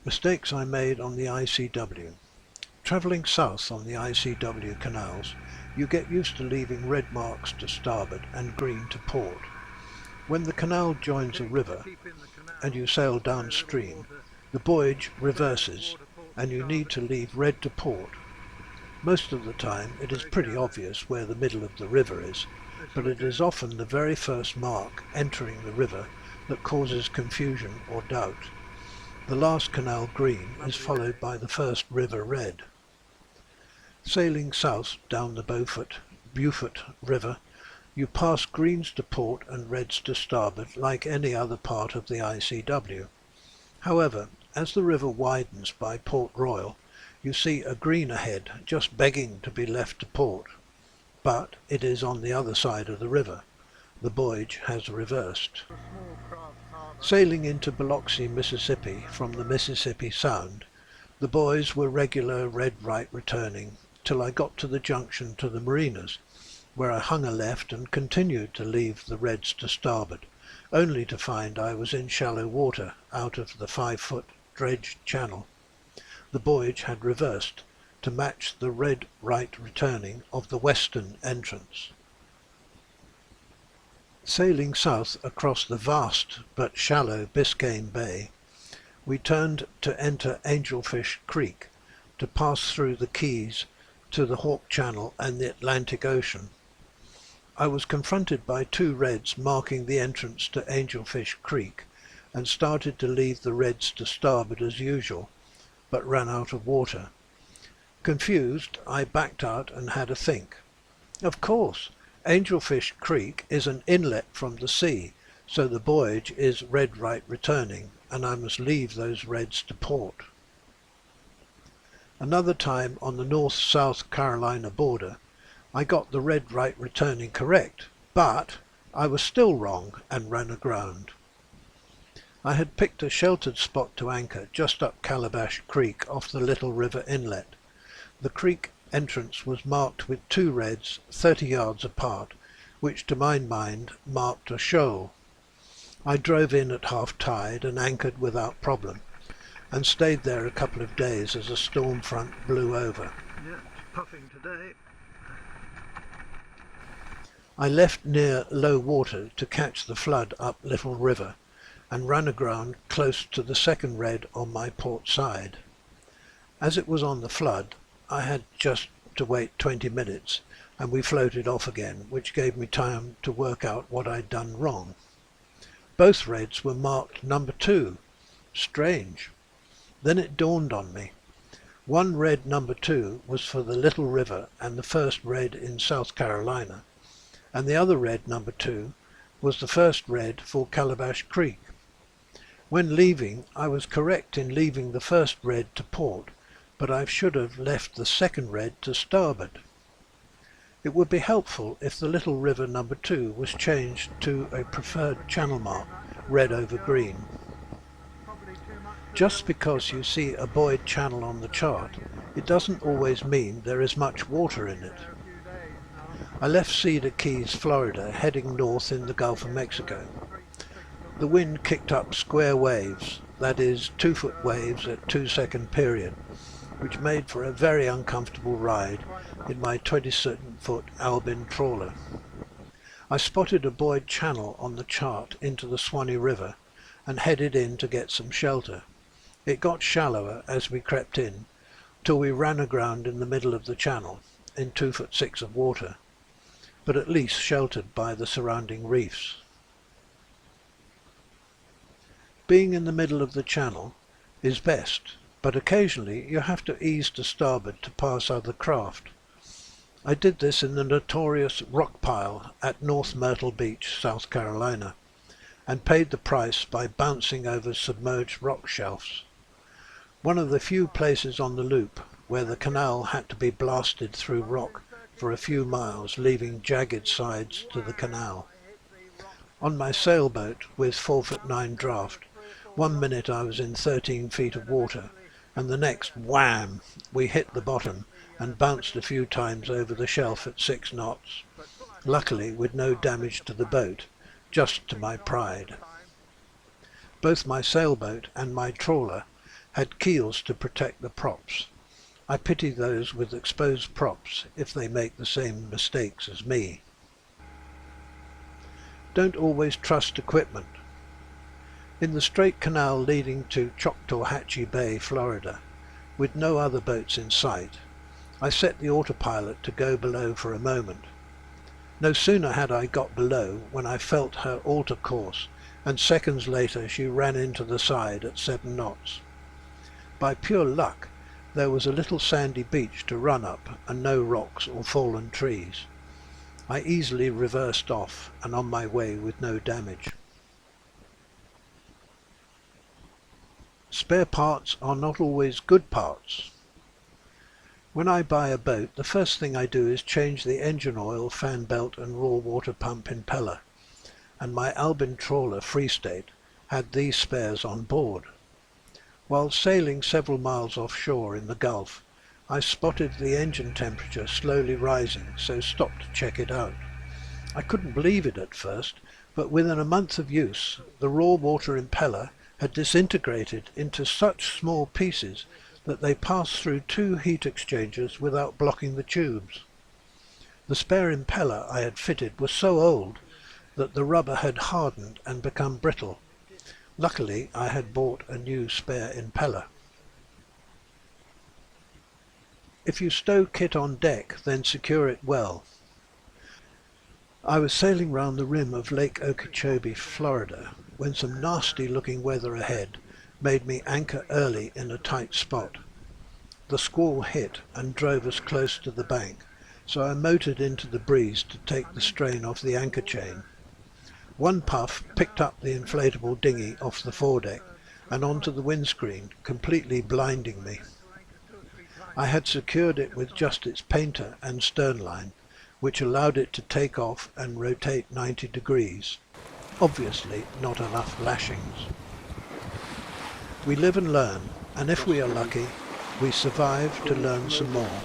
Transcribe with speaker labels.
Speaker 1: Mistakes I made on the ICW. Travelling south on the ICW canals, you get used to leaving red marks to starboard and green to port. When the canal joins a river and you sail downstream, the buoyage reverses and you need to leave red to port. Most of the time it is pretty obvious where the middle of the river is, but it is often the very first mark entering the river that causes confusion or doubt. The last canal green is followed by the first river red. Sailing south down the Beaufort River, you pass greens to port and reds to starboard like any other part of the ICW. However, as the river widens by Port Royal, you see a green ahead just begging to be left to port, but it is on the other side of the river. The buoyage has reversed. Sailing into Biloxi, Mississippi from the Mississippi Sound, the buoys were regular red right returning till I got to the junction to the marinas, where I hung a left and continued to leave the reds to starboard, only to find I was in shallow water out of the 5-foot dredged channel. The buoyage had reversed to match the red right returning of the western entrance. Sailing south across the vast but shallow Biscayne Bay, we turned to enter Angelfish Creek to pass through the Keys to the Hawke Channel and the Atlantic Ocean. I was confronted by 2 reds marking the entrance to Angelfish Creek and started to leave the reds to starboard as usual, but ran out of water. Confused, I backed out and had a think. Of course, Angelfish Creek is an inlet from the sea, so the buoyage is red right returning, and I must leave those reds to port. Another time on the North-South Carolina border, I got the red right returning correct, but I was still wrong and ran aground. I had picked a sheltered spot to anchor just up Calabash Creek off the Little River Inlet. The creek entrance was marked with 2 reds 30 yards apart, which to my mind marked a shoal. I drove in at half tide and anchored without problem, and stayed there a couple of days as a storm front blew over. Yeah, it's puffing today. I left near low water to catch the flood up Little River and ran aground close to the second red on my port side. As it was on the flood, I had just to wait 20 minutes and we floated off again, which gave me time to work out what I'd done wrong. Both reds were marked number 2. Strange. Then it dawned on me. One red number 2 was for the Little River and the first red in South Carolina, and the other red number 2 was the first red for Calabash Creek. When leaving, I was correct in leaving the first red to port, but I should have left the second red to starboard. It would be helpful if the Little River number 2 was changed to a preferred channel mark, red over green. Just because you see a buoyed channel on the chart, it doesn't always mean there is much water in it. I left Cedar Keys, Florida, heading north in the Gulf of Mexico. The wind kicked up square waves, that is 2-foot waves at 2-second period, which made for a very uncomfortable ride in my 27-foot Albin trawler. I spotted a buoyed channel on the chart into the Swanee River and headed in to get some shelter. It got shallower as we crept in, till we ran aground in the middle of the channel, in 2'6" of water, but at least sheltered by the surrounding reefs. Being in the middle of the channel is best, but occasionally you have to ease to starboard to pass other craft. I did this in the notorious rock pile at North Myrtle Beach, South Carolina, and paid the price by bouncing over submerged rock shelves. One of the few places on the loop where the canal had to be blasted through rock for a few miles, leaving jagged sides to the canal. On my sailboat with 4'9" draft, 1 minute I was in 13 feet of water, and the next, wham, we hit the bottom and bounced a few times over the shelf at 6 knots, luckily with no damage to the boat, just to my pride. Both my sailboat and my trawler had keels to protect the props. I pity those with exposed props if they make the same mistakes as me. Don't always trust equipment. In the straight canal leading to Choctawhatchee Bay, Florida, with no other boats in sight, I set the autopilot to go below for a moment. No sooner had I got below when I felt her alter course, and seconds later she ran into the side at 7 knots. By pure luck, there was a little sandy beach to run up and no rocks or fallen trees. I easily reversed off and on my way with no damage. Spare parts are not always good parts. When I buy a boat, the first thing I do is change the engine oil, fan belt and raw water pump impeller, and my Albin trawler Free State had these spares on board. While sailing several miles offshore in the Gulf, I spotted the engine temperature slowly rising, so stopped to check it out. I couldn't believe it at first, but within a month of use, the raw water impeller had disintegrated into such small pieces that they passed through 2 heat exchangers without blocking the tubes. The spare impeller I had fitted was so old that the rubber had hardened and become brittle. Luckily, I had bought a new spare impeller. If you stow kit on deck, then secure it well. I was sailing round the rim of Lake Okeechobee, Florida, when some nasty looking weather ahead made me anchor early in a tight spot. The squall hit and drove us close to the bank, so I motored into the breeze to take the strain off the anchor chain. One puff picked up the inflatable dinghy off the foredeck and onto the windscreen, completely blinding me. I had secured it with just its painter and stern line, which allowed it to take off and rotate 90 degrees. Obviously not enough lashings. We live and learn, and if we are lucky, we survive to learn some more.